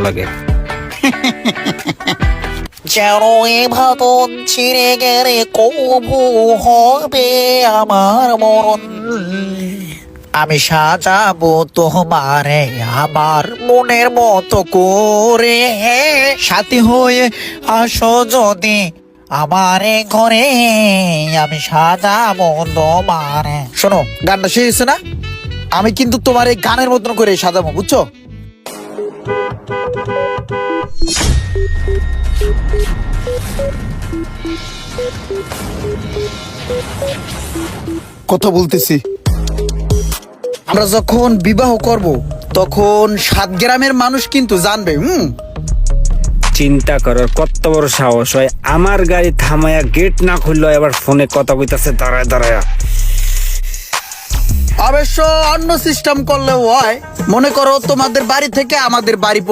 লাগে। যেন এ ভাবন ছিঁড়ে গেলে কবু হবে আমার মরণ। আমি সাজাবো তোমারে আমার মনের মতো করে, সাথী হয়ে আসো যদি আমারে ঘরে, আমি সাজাবো তোমারে। শোনো, গানটা শেষ হয়েছে না? আমি কিন্তু তোমার এই গানের মতন করে সাজাবো, বুঝছো? কথা বলতেছি, আমরা যখন বিবাহ করব তখন 7 গ্রামের মানুষ কিন্তু জানবে। চিন্তা করার কত বড় সাহস হয়, আমার গাড়ি থামায়া গেট না খুললো, এবার ফোনে কথা কইতাছে দাঁড়ায় দাঁড়ায়। অবশ্য অন্য সিস্টেম করলেও হয়। মনে করো তোমাদের বাড়ি থেকে আমাদের বাড়ি পর্যন্ত